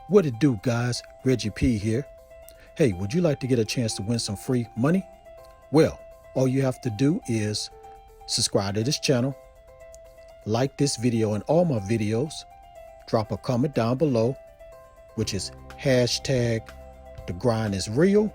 What it do, guys? Reggie P here. Hey, would you like to get a chance to win some free money? Well, all you have to do is subscribe to this channel, like this video and all my videos, drop a comment down below, which is hashtag the grind is real.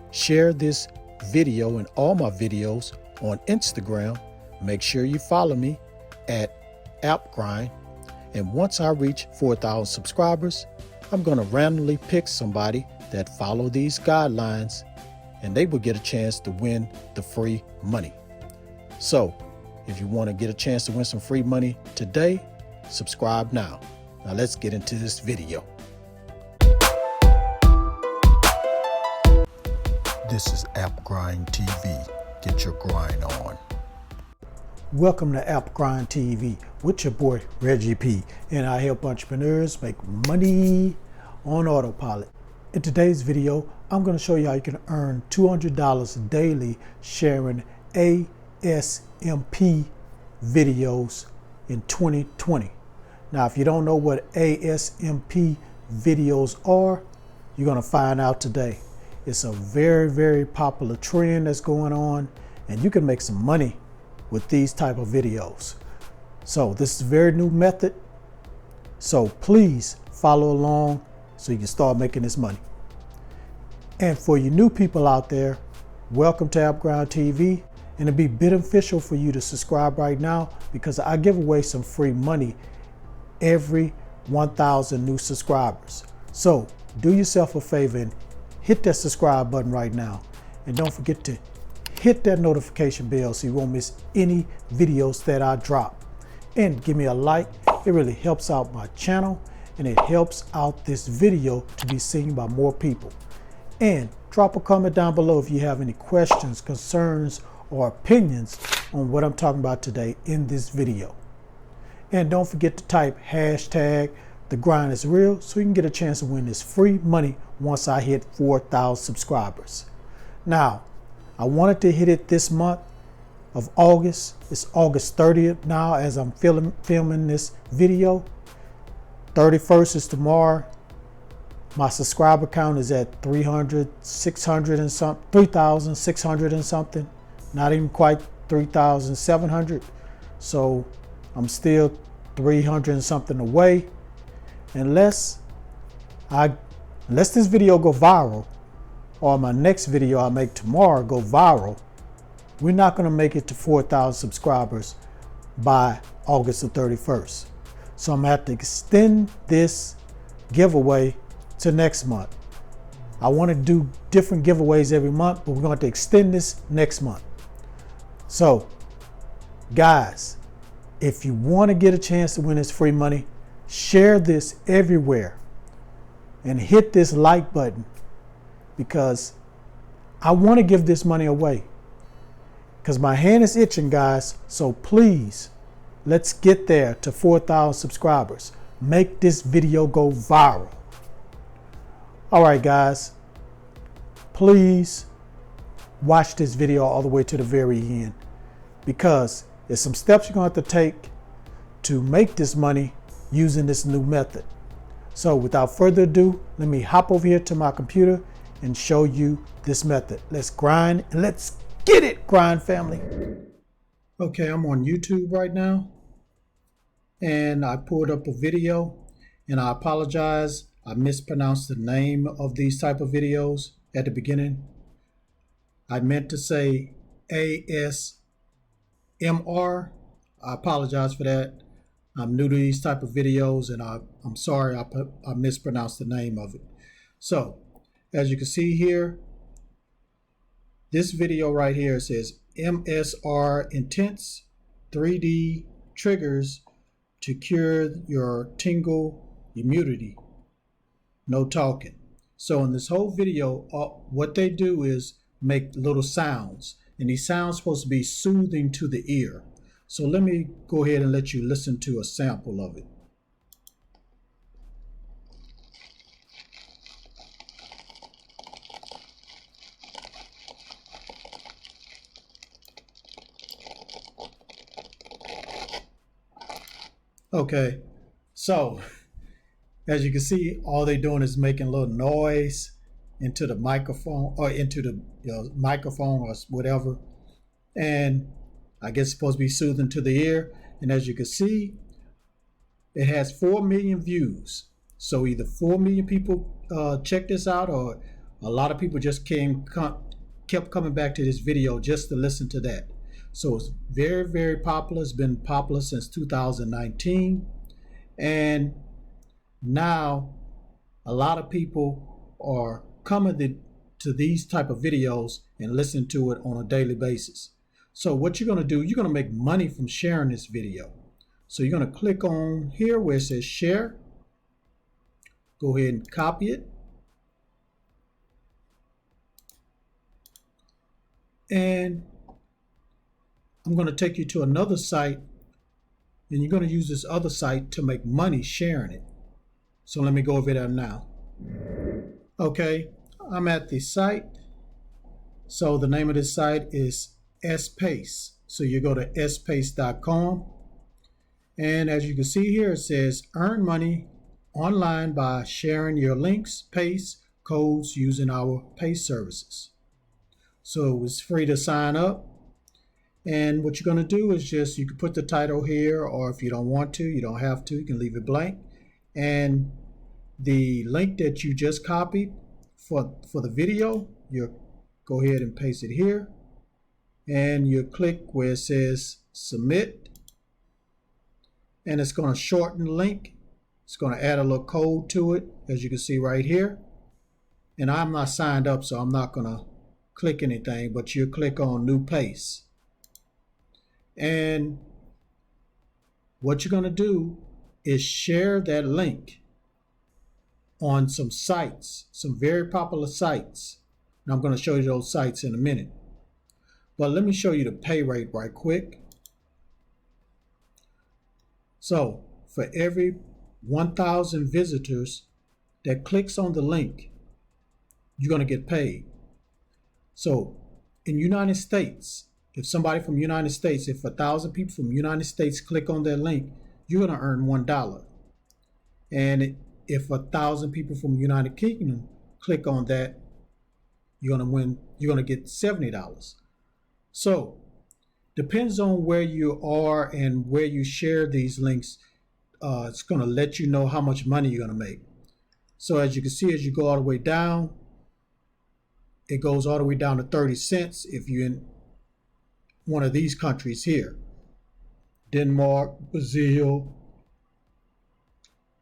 Share this video and all my videos on Instagram. Make sure you follow me at appgrind. And once I reach 4,000 subscribers, I'm going to randomly pick somebody that follow these guidelines and they will get a chance to win the free money. So if you want to get a chance to win some free money today, subscribe now. Now let's get into this video. This is App Grind TV. Get your grind on. Welcome to App Grind TV with your boy Reggie P, and I help entrepreneurs make money on autopilot. In today's video, I'm going to show you how you can earn $200 daily sharing ASMP videos in 2020. Now, if you don't know what ASMP videos are, you're going to find out today. It's a very, very popular trend that's going on, and you can make some money with these type of videos. So this is a very new method. So please follow along so you can start making this money. And for you new people out there, welcome to App Grind TV. And it'd be beneficial for you to subscribe right now because I give away some free money every 1,000 new subscribers. So do yourself a favor and hit that subscribe button right now. And don't forget to hit that notification bell so you won't miss any videos that I drop. And give me a like. It really helps out my channel and it helps out this video to be seen by more people. And drop a comment down below if you have any questions, concerns, or opinions on what I'm talking about today in this video. And don't forget to type hashtag the grind is real so you can get a chance to win this free money once I hit 4,000 subscribers. Now, I wanted to hit it this month of August. It's August 30th now as I'm filming this video. 31st is tomorrow. My subscriber count is at 3,600 and something. Not even quite 3,700. So I'm still 300 and something away. Unless this video go viral, or my next video I make tomorrow go viral, we're not going to make it to 4,000 subscribers by August the 31st. So I'm going to have to extend this giveaway to next month. I want to do different giveaways every month, but we're going to have to extend this next month. So guys, if you want to get a chance to win this free money, share this everywhere and hit this like button, because I want to give this money away because my hand is itching, guys. So please, let's get there to 4,000 subscribers. Make this video go viral. All right, guys, please watch this video all the way to the very end, because there's some steps you're going to have to take to make this money using this new method. So without further ado, let me hop over here to my computer and show you this method. Let's grind and let's get it, grind family. Okay, I'm on YouTube right now and I pulled up a video, and I apologize. I mispronounced the name of these type of videos at the beginning. I meant to say ASMR. I apologize for that. I'm new to these type of videos and I'm sorry I mispronounced the name of it. So as you can see here, this video right here says MSR Intense 3D Triggers to Cure Your Tingle Immunity. No talking. So in this whole video, what they do is make little sounds, and these sounds supposed to be soothing to the ear. So let me go ahead and let you listen to a sample of it. Okay, so As you can see, all they're doing is making a little noise into the microphone or into the microphone or whatever. And I guess it's supposed to be soothing to the ear. And as you can see, it has 4 million views. So either 4 million people check this out, or a lot of people just kept coming back to this video just to listen to that. So it's very, very popular. It's been popular since 2019. And now a lot of people are coming to these type of videos and listen to it on a daily basis. So what you're going to do, you're going to make money from sharing this video. So you're going to click on here where it says share. Go ahead and copy it. And I'm going to take you to another site, and you're going to use this other site to make money sharing it. So let me go over there now. Okay, I'm at the site. So the name of this site is space. So you go to space.com. And as you can see here, it says earn money online by sharing your links, paste, codes using our paste services. So it's free to sign up. And what you're going to do is you can put the title here, or if you don't want to, you don't have to, you can leave it blank. And the link that you just copied for the video, you go ahead and paste it here. And you click where it says submit. And it's going to shorten the link. It's going to add a little code to it, as you can see right here. And I'm not signed up, so I'm not going to click anything, but you click on new paste. And what you're going to do is share that link on some sites, some very popular sites. And I'm going to show you those sites in a minute. But let me show you the pay rate right quick. So for every 1,000 visitors that clicks on the link, you're going to get paid. So in United States, if somebody from United States, if 1,000 people from United States click on that link, you're going to earn $1. And if 1,000 people from United Kingdom click on that, you're going to get $70. So depends on where you are and where you share these links. It's going to let you know how much money you're going to make. So as you can see, as you go all the way down, it goes all the way down to 30 cents if you're in one of these countries here. Denmark, Brazil,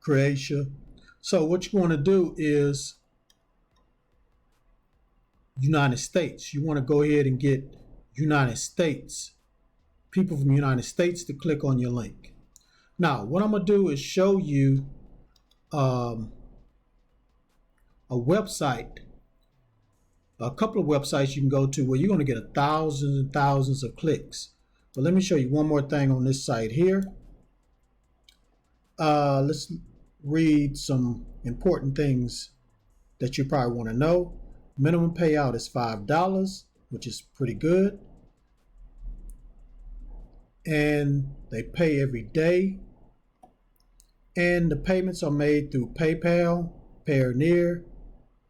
Croatia. So what you want to do is United States. You want to go ahead and get United States, people from the United States to click on your link. Now, what I'm going to do is show you a website, a couple of websites you can go to where you're going to get thousands and thousands of clicks. But let me show you one more thing on this site here. Let's read some important things that you probably want to know. Minimum payout is $5, which is pretty good. And they pay every day. And the payments are made through PayPal, Payoneer,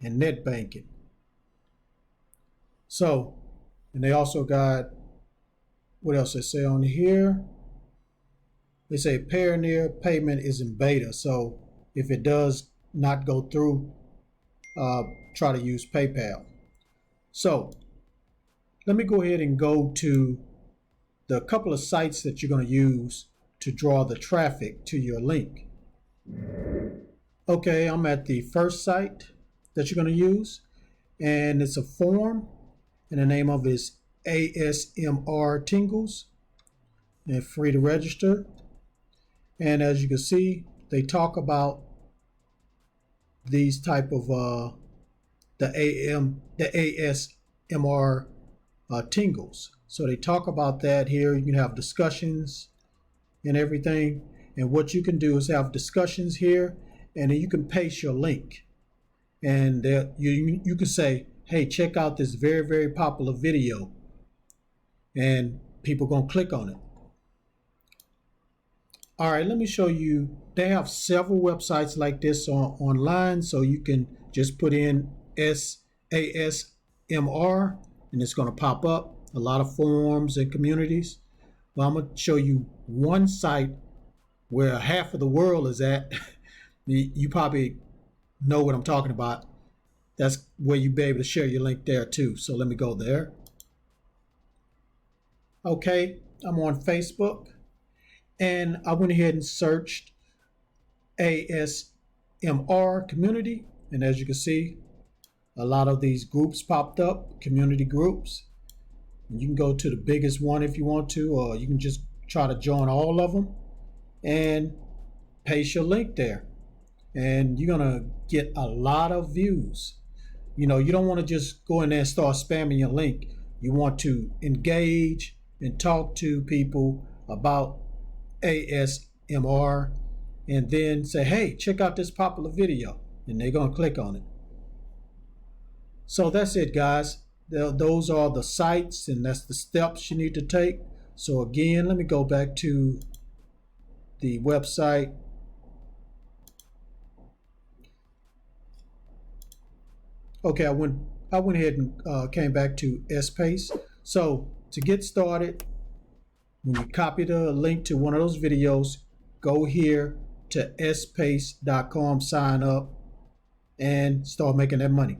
and net banking. So, and they also got, what else they say on here? They say Payoneer payment is in beta. So if it does not go through, try to use PayPal. So let me go ahead and go to the couple of sites that you're going to use to draw the traffic to your link. Okay, I'm at the first site that you're going to use, and it's a form, and the name of it is ASMR Tingles, and free to register. And as you can see, they talk about these type of the ASMR tingles. So they talk about that here. You can have discussions and everything. And what you can do is have discussions here, and then you can paste your link. And you can say, hey, check out this very, very popular video. And people are going to click on it. All right, let me show you they have several websites like this online, so you can just put in ASMR and it's going to pop up a lot of forums and communities. But I'm going to show you one site where half of the world is at. You probably know what I'm talking about. That's where you'll be able to share your link there too. So let me go there. Okay, I'm on Facebook and I went ahead and searched ASMR community. And as you can see, a lot of these groups popped up, community groups. And you can go to the biggest one if you want to, or you can just try to join all of them and paste your link there. And you're going to get a lot of views. You know, you don't want to just go in there and start spamming your link. You want to engage and talk to people about ASMR and then say, hey, check out this popular video. And they're going to click on it. So that's it, guys. Those are the sites and that's the steps you need to take. So again, let me go back to the website. Okay, I went ahead and came back to S-Pace. So to get started, when you copy the link to one of those videos, go here to space.com, sign up, and start making that money.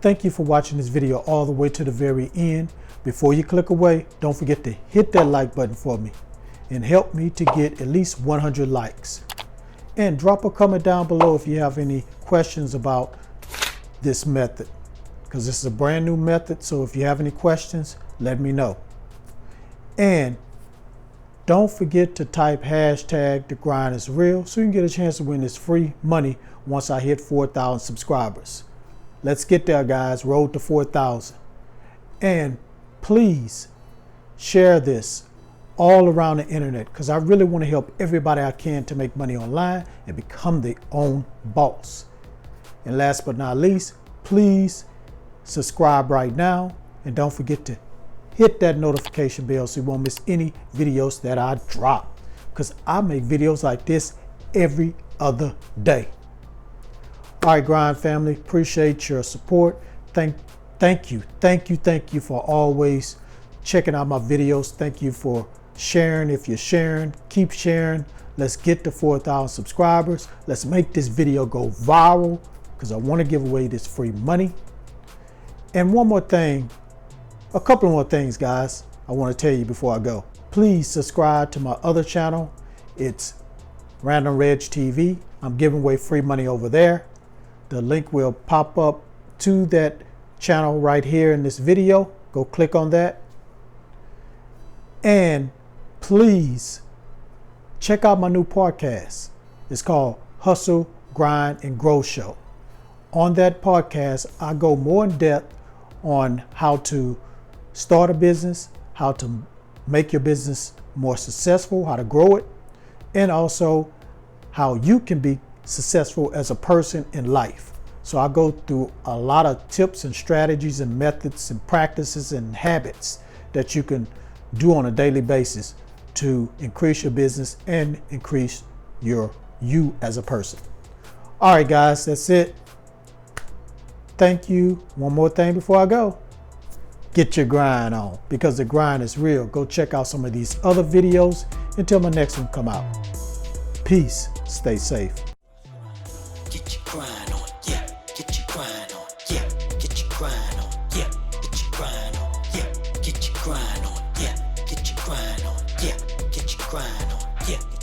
Thank you for watching this video all the way to the very end. Before you click away, don't forget to hit that like button for me and help me to get at least 100 likes. And drop a comment down below if you have any questions about this method, because this is a brand new method. So if you have any questions, let me know. And don't forget to type hashtag the grind is real so you can get a chance to win this free money once I hit 4,000 subscribers. Let's get there, guys. Road to 4,000. And please share this all around the internet, because I really want to help everybody I can to make money online and become their own boss. And last but not least, please subscribe right now and don't forget to hit that notification bell so you won't miss any videos that I drop, because I make videos like this every other day. All right, Grind family, appreciate your support. Thank you for always checking out my videos. Thank you for sharing. If you're sharing, keep sharing. Let's get to 4,000 subscribers. Let's make this video go viral, because I want to give away this free money. And one more thing, a couple more things, guys, I want to tell you before I go. Please subscribe to my other channel. It's Random Reg TV. I'm giving away free money over there. The link will pop up to that channel right here in this video. Go click on that. And please check out my new podcast. It's called Hustle, Grind, and Grow Show. On that podcast, I go more in depth on how to start a business, how to make your business more successful, how to grow it, and also how you can be successful as a person in life. So I go through a lot of tips and strategies and methods and practices and habits that you can do on a daily basis to increase your business and increase you as a person. All right, guys, that's it. Thank you. One more thing before I go. Get your grind on, because the grind is real. Go check out some of these other videos until my next one come out. Peace. Stay safe. Get your grind on, yeah. Get your grind on, yeah. Get your grind on, yeah. Get your grind on, yeah. Get your grind on, yeah. Get your grind on, yeah. Get your grind on, yeah.